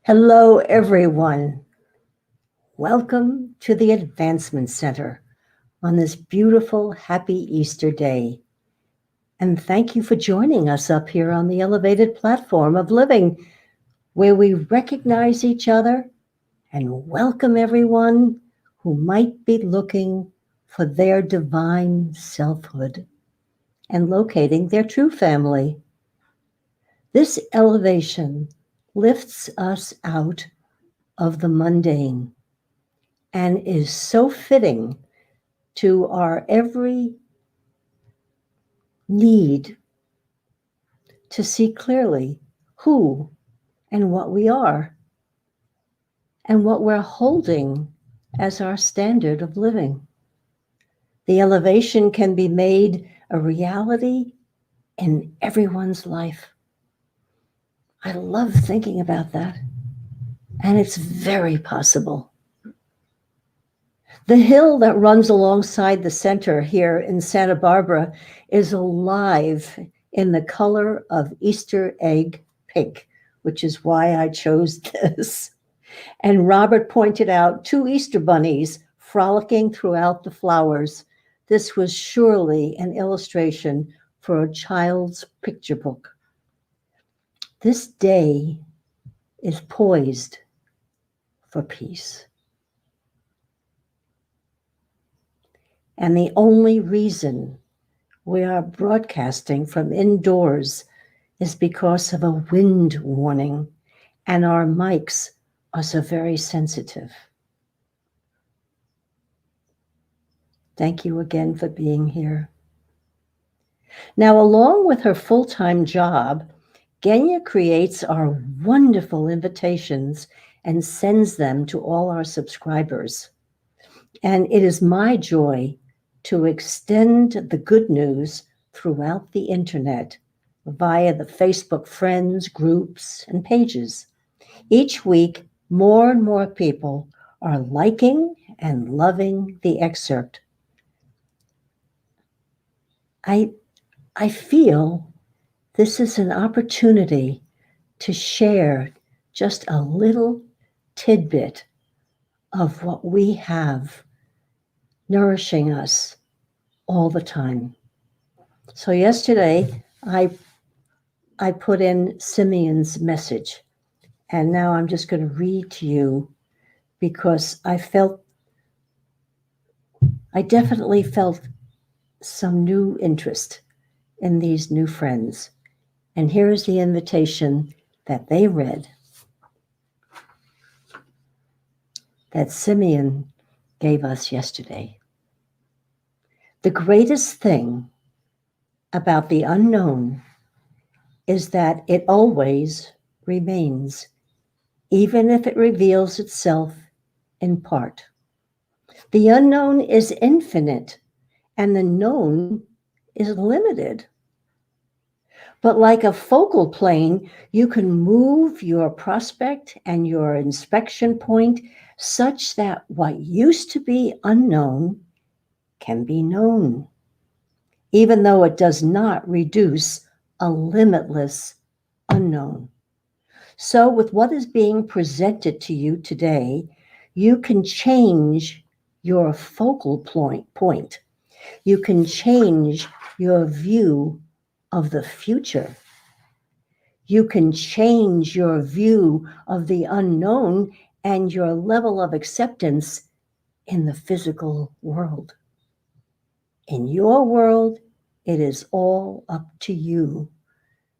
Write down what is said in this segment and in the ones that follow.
Hello, everyone. Welcome to the Advancement Center on this beautiful, happy Easter day. And thank you for joining us up here on the elevated platform of living, where we recognize each other and welcome everyone who might be looking for their divine selfhood and locating their true family. This elevation lifts us out of the mundane and is so fitting to our every need to see clearly who and what we are and what we're holding as our standard of living. The elevation can be made a reality in everyone's life. I love thinking about that, and it's very possible. The hill that runs alongside the center here in Santa Barbara is alive in the color of Easter egg pink, which is why I chose this. And Robert pointed out two Easter bunnies frolicking throughout the flowers. This was surely an illustration for a child's picture book. This day is poised for peace. And the only reason we are broadcasting from indoors is because of a wind warning, and our mics are so very sensitive. Thank you again for being here. Now, along with her full-time job, Genya creates our wonderful invitations and sends them to all our subscribers. And it is my joy to extend the good news throughout the internet via the Facebook friends, groups, and pages. Each week, more and more people are liking and loving the excerpt. I feel this is an opportunity to share just a little tidbit of what we have nourishing us all the time. So yesterday, I put in Simeon's message, and now I'm just going to read to you because I definitely felt some new interest in these new friends. And here is the invitation that they read, that Simeon gave us yesterday. The greatest thing about the unknown is that it always remains, even if it reveals itself in part. The unknown is infinite, and the known is limited. But like a focal plane, you can move your prospect and your inspection point such that what used to be unknown can be known, even though it does not reduce a limitless unknown. So with what is being presented to you today, you can change your focal point. You can change your view of the future. You can change your view of the unknown and your level of acceptance in the physical world. In your world, it is all up to you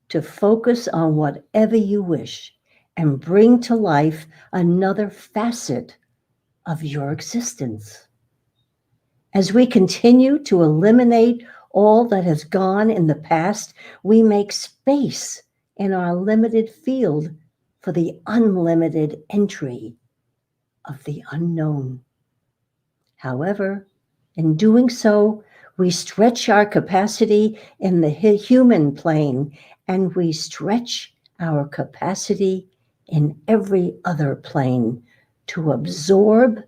to focus on whatever you wish and bring to life another facet of your existence. As we continue to eliminate all that has gone in the past, we make space in our limited field for the unlimited entry of the unknown. However, in doing so, we stretch our capacity in the human plane, and we stretch our capacity in every other plane to absorb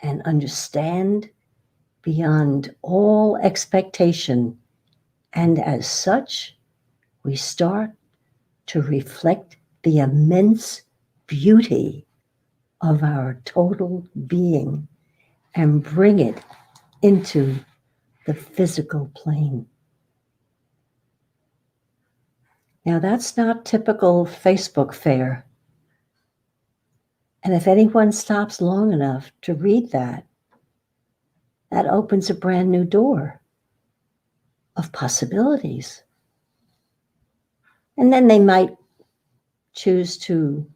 and understand beyond all expectation. And as such, we start to reflect the immense beauty of our total being and bring it into the physical plane. Now, that's not typical Facebook fare. And if anyone stops long enough to read that, that opens a brand new door of possibilities. And then they might choose to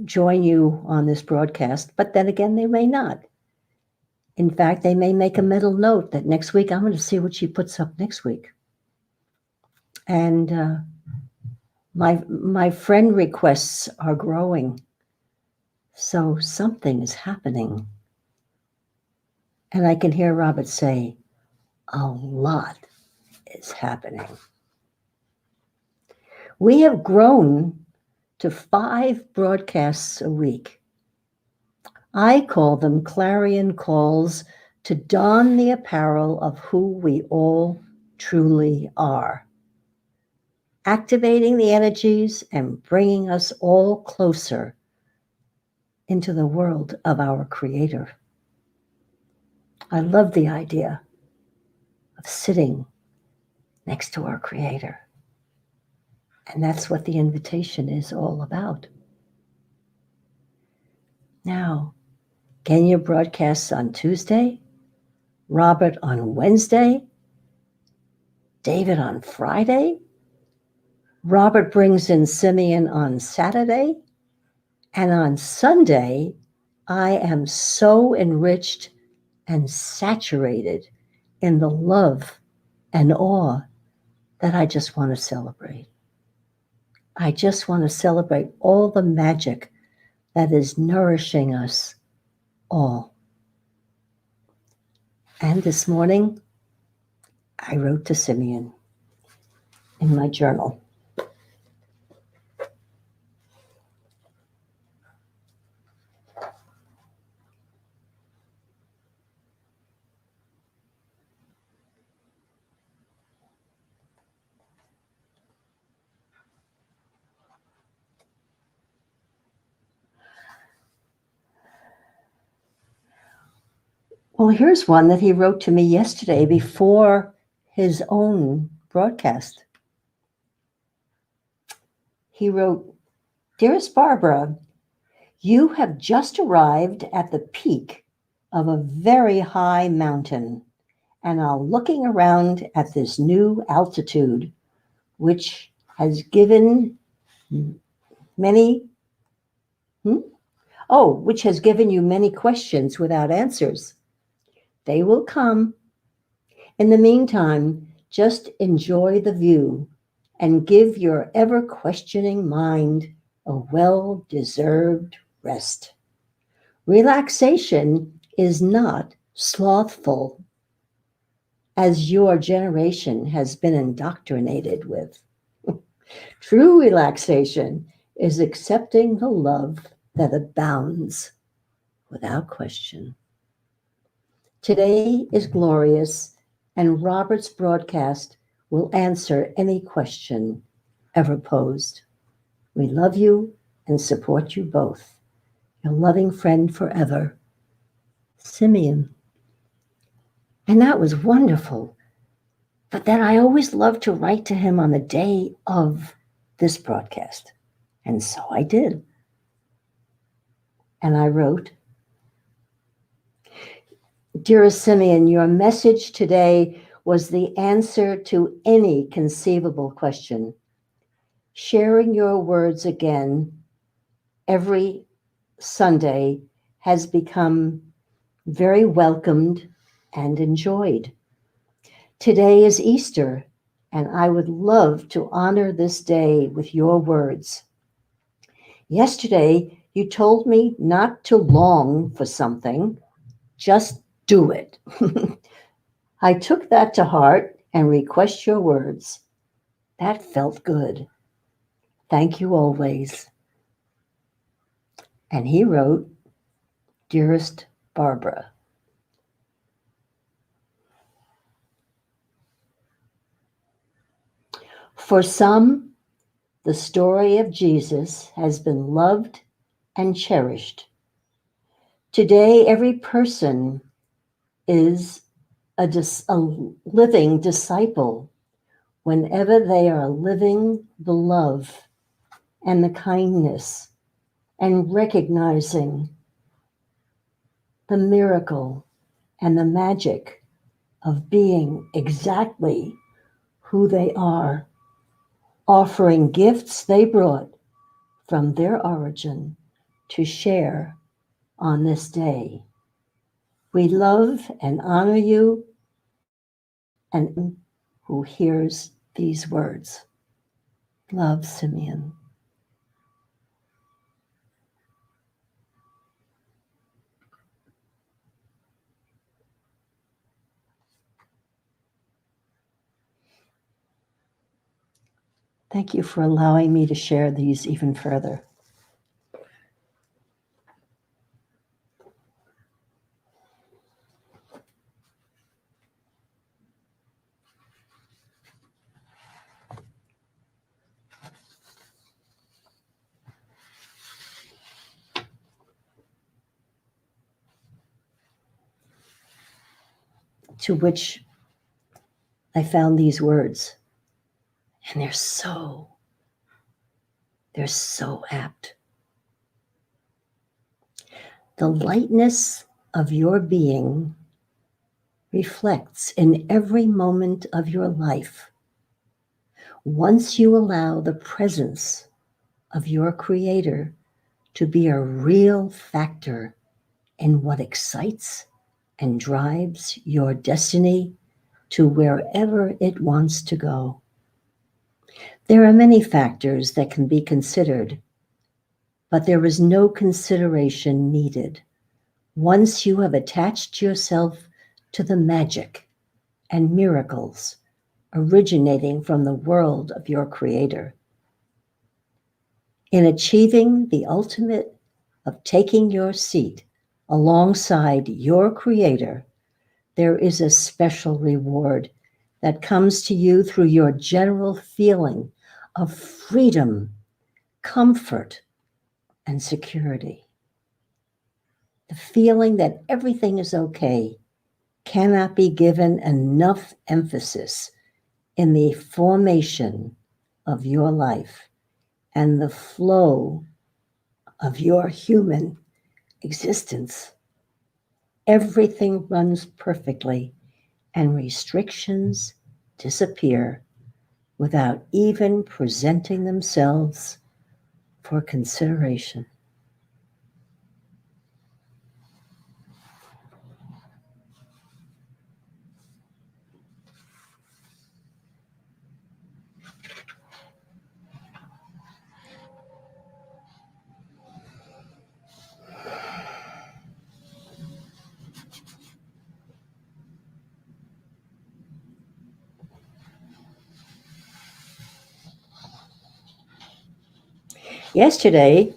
join you on this broadcast, but then again, they may not. In fact, they may make a mental note that next week I'm going to see what she puts up next week. And my friend requests are growing, so something is happening. And I can hear Robert say, a lot is happening. We have grown to 5 broadcasts a week. I call them clarion calls to don the apparel of who we all truly are, activating the energies and bringing us all closer into the world of our Creator. I love the idea of sitting next to our Creator. And that's what the invitation is all about. Now, Kenya broadcasts on Tuesday, Robert on Wednesday, David on Friday, Robert brings in Simeon on Saturday, and on Sunday, I am so enriched and saturated in the love and awe that I just want to celebrate. I just want to celebrate all the magic that is nourishing us all. And this morning, I wrote to Simeon in my journal. Well, here's one that he wrote to me yesterday before his own broadcast. He wrote, "Dearest Barbara, you have just arrived at the peak of a very high mountain and are looking around at this new altitude, which has given many, which has given you many questions without answers. They will come. In the meantime, just enjoy the view and give your ever-questioning mind a well-deserved rest. Relaxation is not slothful, as your generation has been indoctrinated with. True relaxation is accepting the love that abounds without question. Today is glorious, and Robert's broadcast will answer any question ever posed. We love you and support you both. Your loving friend forever, Simeon." And that was wonderful. But then I always love to write to him on the day of this broadcast. And so I did. And I wrote, "Dearest Simeon, your message today was the answer to any conceivable question. Sharing your words again every Sunday has become very welcomed and enjoyed. Today is Easter, and I would love to honor this day with your words. Yesterday, you told me not to long for something, just do it. I took that to heart and request your words. That felt good. Thank you always." And he wrote, "Dearest Barbara." For some, the story of Jesus has been loved and cherished. Today, every person is a living disciple whenever they are living the love and the kindness and recognizing the miracle and the magic of being exactly who they are, offering gifts they brought from their origin to share on this day. We love and honor you and who hears these words. Love, Simeon. Thank you for allowing me to share these even further. To which I found these words, and they're so apt. The lightness of your being reflects in every moment of your life. Once you allow the presence of your Creator to be a real factor in what excites and drives your destiny to wherever it wants to go. There are many factors that can be considered, but there is no consideration needed once you have attached yourself to the magic and miracles originating from the world of your Creator. In achieving the ultimate of taking your seat alongside your Creator, there is a special reward that comes to you through your general feeling of freedom, comfort, and security. The feeling that everything is okay cannot be given enough emphasis in the formation of your life and the flow of your human existence. Everything runs perfectly and restrictions disappear without even presenting themselves for consideration. Yesterday,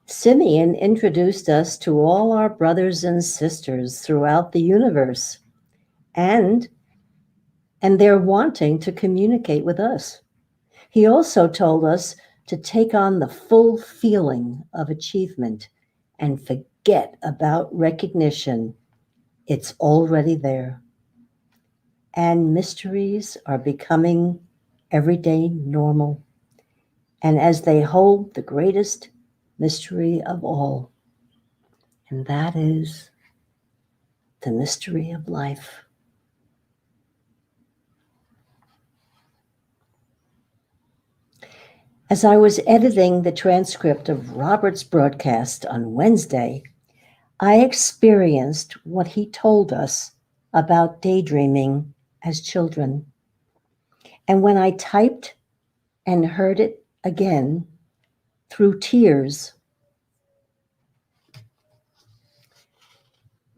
Simeon introduced us to all our brothers and sisters throughout the universe, and they're wanting to communicate with us. He also told us to take on the full feeling of achievement and forget about recognition. It's already there. And mysteries are becoming everyday normal. And as they hold the greatest mystery of all, and that is the mystery of life. As I was editing the transcript of Robert's broadcast on Wednesday, I experienced what he told us about daydreaming as children. And when I typed and heard it again through tears,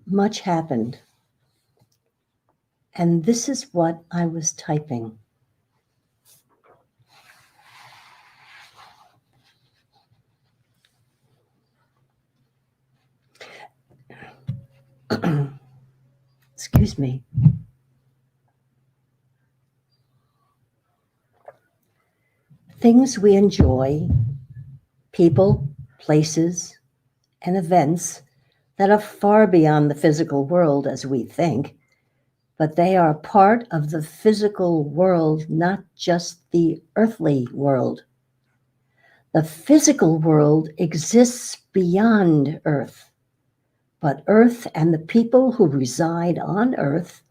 much happened. And this is what I was typing. Excuse me. Things we enjoy, people, places, and events that are far beyond the physical world as we think, but they are part of the physical world, not just the earthly world. The physical world exists beyond Earth, but Earth and the people who reside on Earth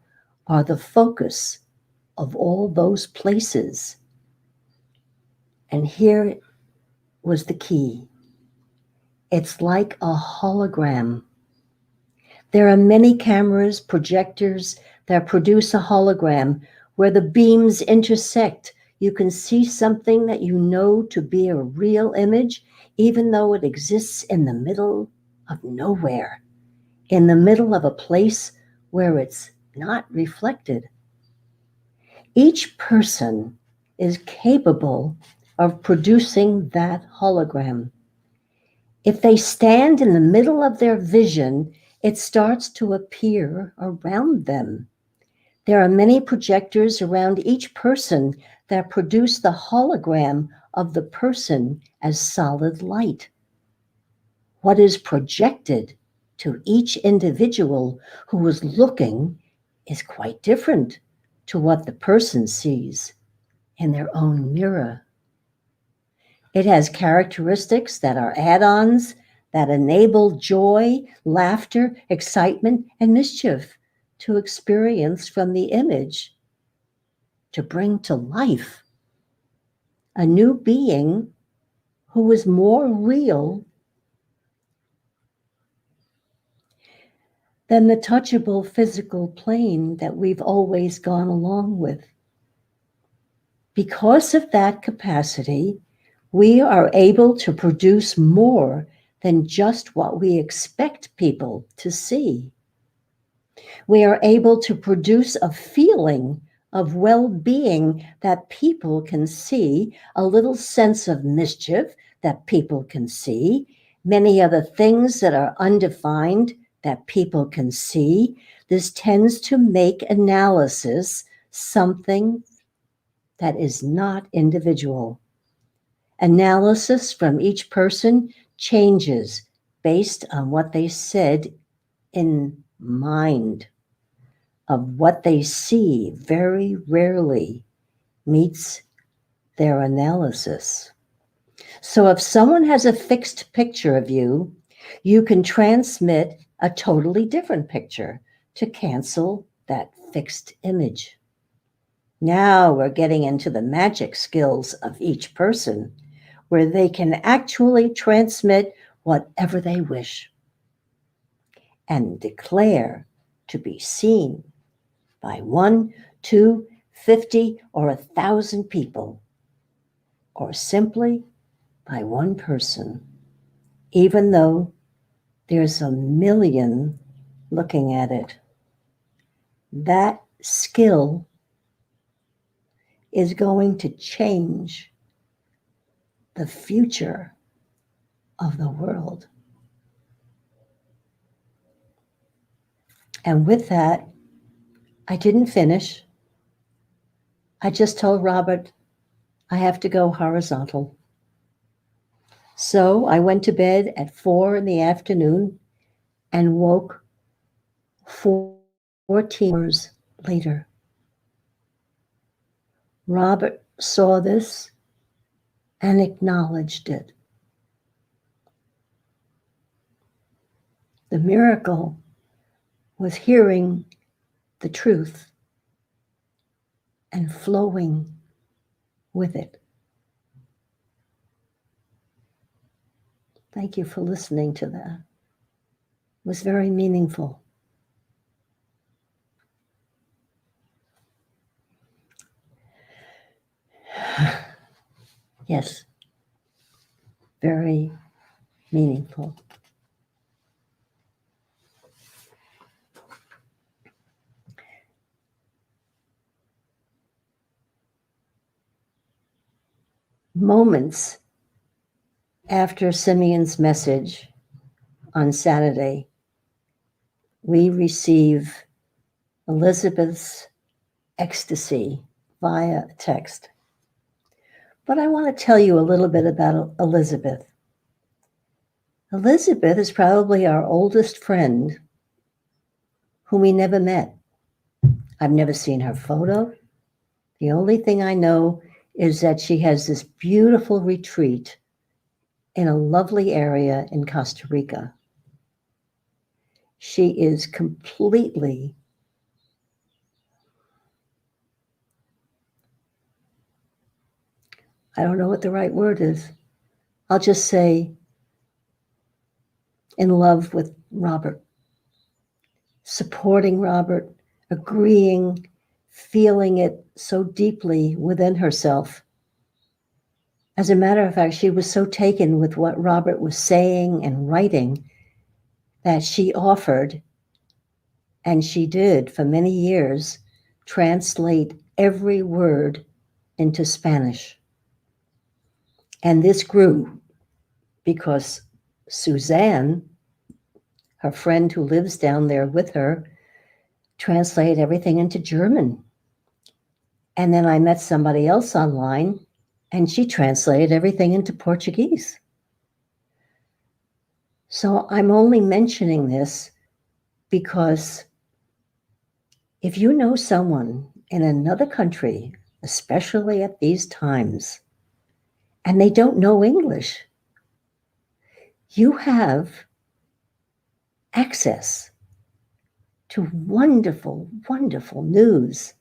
are the focus of all those places. And here was the key. It's like a hologram. There are many cameras, projectors that produce a hologram where the beams intersect. You can see something that you know to be a real image, even though it exists in the middle of nowhere, in the middle of a place where it's not reflected. Each person is capable of producing that hologram. If they stand in the middle of their vision, it starts to appear around them. There are many projectors around each person that produce the hologram of the person as solid light. What is projected to each individual who is looking is quite different to what the person sees in their own mirror. It has characteristics that are add-ons that enable joy, laughter, excitement, and mischief to experience from the image, to bring to life a new being who is more real than the touchable physical plane that we've always gone along with. Because of that capacity, we are able to produce more than just what we expect people to see. We are able to produce a feeling of well-being that people can see, a little sense of mischief that people can see, many other things that are undefined that people can see. This tends to make analysis something that is not individual. Analysis from each person changes based on what they said in mind. Of what they see very rarely meets their analysis. So if someone has a fixed picture of you, you can transmit a totally different picture to cancel that fixed image. Now we're getting into the magic skills of each person, where they can actually transmit whatever they wish and declare to be seen by 1, 2, 50, or 1,000 people, or simply by one person, even though there's a million looking at it. That skill is going to change the future of the world. And with that, I didn't finish. I just told Robert I have to go horizontal. So I went to bed at 4 in the afternoon and woke 14 hours later. Robert saw this and acknowledged it. The miracle was hearing the truth and flowing with it. Thank you for listening to that. It was very meaningful. Yes, very meaningful. Moments after Simeon's message on Saturday, we receive Elizabeth's ecstasy via text. But I want to tell you a little bit about Elizabeth. Elizabeth is probably our oldest friend whom we never met. I've never seen her photo. The only thing I know is that she has this beautiful retreat in a lovely area in Costa Rica. She is completely I don't know what the right word is. I'll just say in love with Robert, supporting Robert, agreeing, feeling it so deeply within herself. As a matter of fact, she was so taken with what Robert was saying and writing that she offered, and she did for many years, translate every word into Spanish. And this grew because Suzanne, her friend who lives down there with her, translated everything into German. And then I met somebody else online, and she translated everything into Portuguese. So I'm only mentioning this because if you know someone in another country, especially at these times, and they don't know English, you have access to wonderful, wonderful news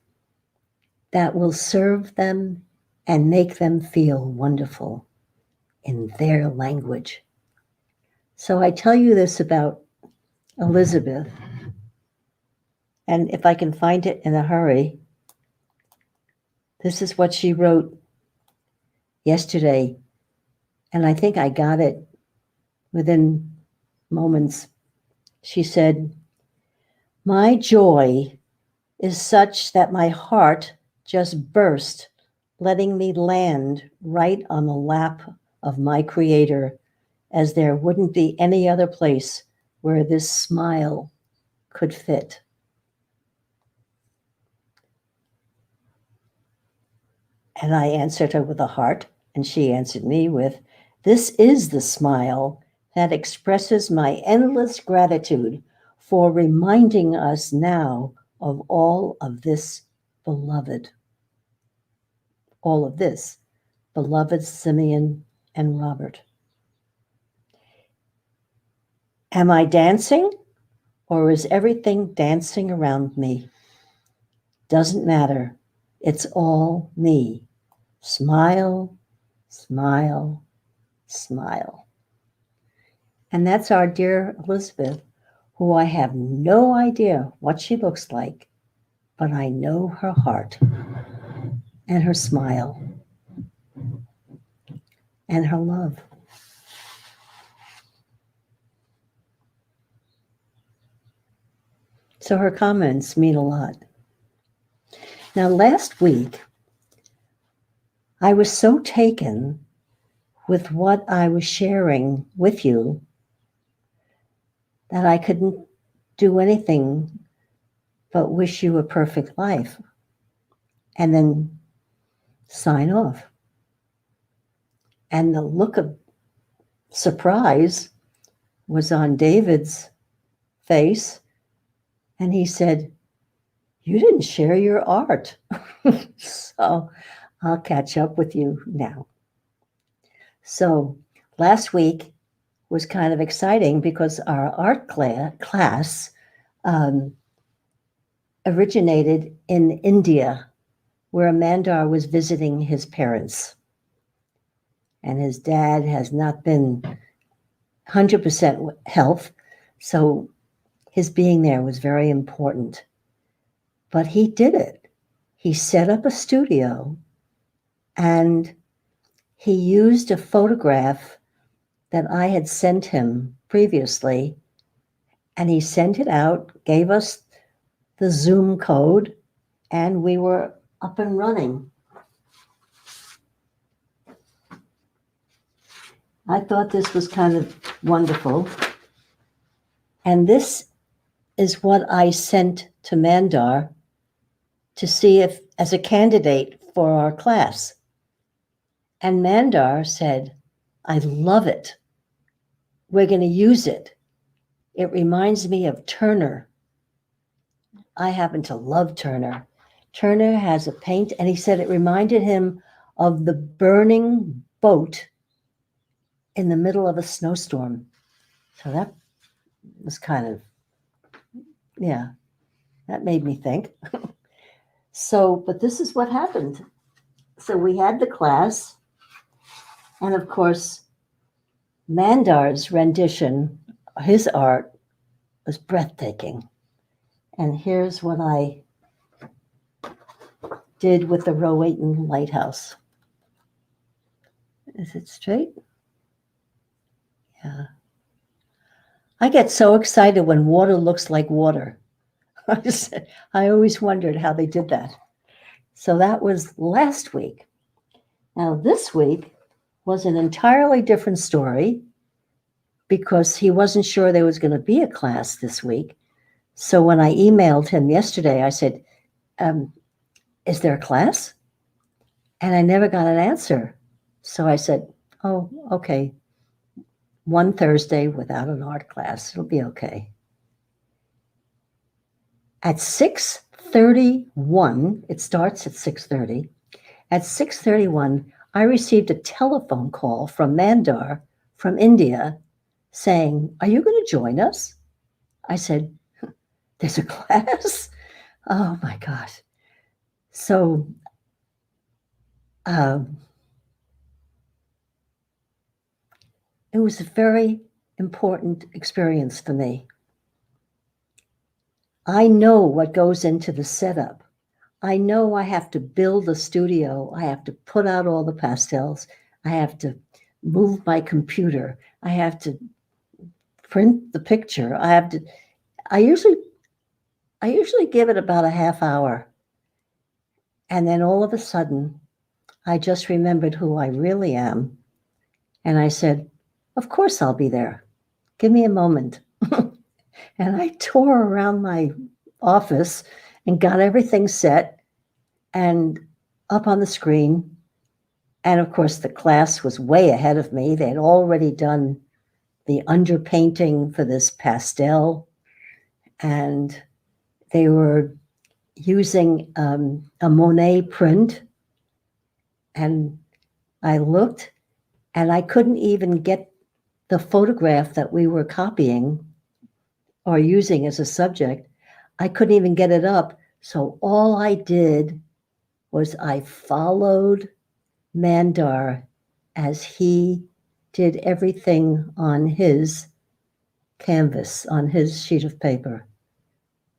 that will serve them and make them feel wonderful in their language. So I tell you this about Elizabeth, and if I can find it in a hurry, this is what she wrote yesterday, and I think I got it within moments. She said, "My joy is such that my heart just burst, letting me land right on the lap of my Creator, as there wouldn't be any other place where this smile could fit." And I answered her with a heart, and she answered me with, "This is the smile that expresses my endless gratitude for reminding us now of all of this, beloved. All of this, beloved Simeon and Robert. Am I dancing, or is everything dancing around me? Doesn't matter. It's all me. Smile, smile, smile." And that's our dear Elizabeth, who I have no idea what she looks like, but I know her heart and her smile and her love. So her comments mean a lot. Now, last week, I was so taken with what I was sharing with you that I couldn't do anything but wish you a perfect life and then sign off. And the look of surprise was on David's face, and he said, "You didn't share your art." So I'll catch up with you now. So last week was kind of exciting because our art class originated in India, where Mandar was visiting his parents. And his dad has not been 100% health, so his being there was very important. But he did it. He set up a studio, and he used a photograph that I had sent him previously, and he sent it out, gave us the Zoom code, and we were up and running. I thought this was kind of wonderful. And this is what I sent to Mandar to see if, as a candidate for our class. And Mandar said, "I love it." we're going to use it. It reminds me of Turner. I happen to love Turner. Turner has a paint, and he said it reminded him of the burning boat in the middle of a snowstorm. So that was kind of, yeah, that made me think. So, but this is what happened. So we had the class, and of course, Mandar's rendition, his art, was breathtaking. And here's what I did with the Rowayton Lighthouse. Is it straight? Yeah. I get so excited when water looks like water. I always wondered how they did that. So that was last week. Now, this week was an entirely different story because he wasn't sure there was going to be a class this week. So when I emailed him yesterday, I said, is there a class? And I never got an answer. So I said, oh, okay. One Thursday without an art class. It'll be okay. At 6:31, it starts at 6:30. At 6:31, I received a telephone call from Mandar from India saying, are you going to join us? I said, there's a class? Oh my gosh. So it was a very important experience for me. I know what goes into the setup. I know I have to build a studio. I have to put out all the pastels. I have to move my computer. I have to print the picture. I usually give it about a half hour. And then all of a sudden, I just remembered who I really am. And I said, of course I'll be there. Give me a moment. And I tore around my office and got everything set and up on the screen. And of course, the class was way ahead of me. They had already done the underpainting for this pastel, and they were using a Monet print. And I looked, and I couldn't even get the photograph that we were copying or using as a subject. I couldn't even get it up. So all I did was I followed Mandar as he did everything on his canvas, on his sheet of paper.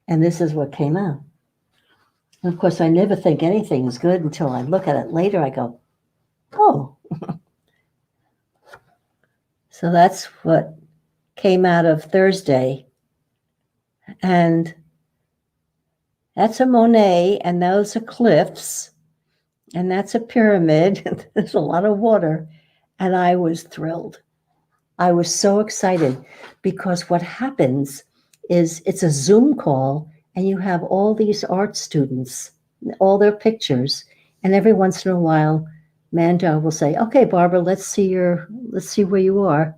And this is what came out. And of course, I never think anything is good until I look at it later. I go, oh. So that's what came out of Thursday. And that's a Monet, and those are cliffs, and that's a pyramid. There's a lot of water. And I was thrilled. I was so excited because what happens is it's a Zoom call, and you have all these art students, all their pictures, and every once in a while, Mandar will say, okay, Barbara, let's see where you are.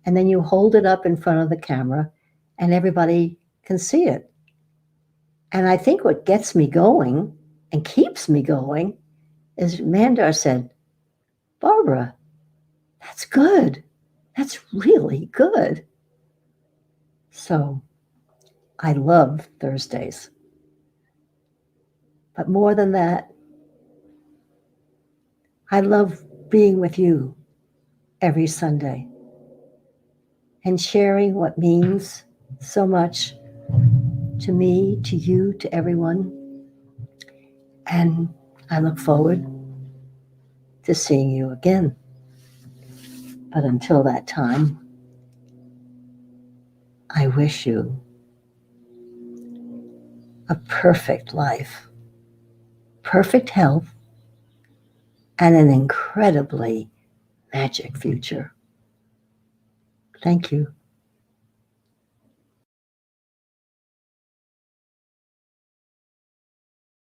And then you hold it up in front of the camera and everybody can see it. And I think what gets me going and keeps me going is Mandar said, Barbara, that's good. That's really good. So I love Thursdays. But more than that, I love being with you every Sunday and sharing what means so much to me, to you, to everyone. And I look forward to seeing you again. But until that time, I wish you a perfect life, perfect health, and an incredibly magic future. Thank you.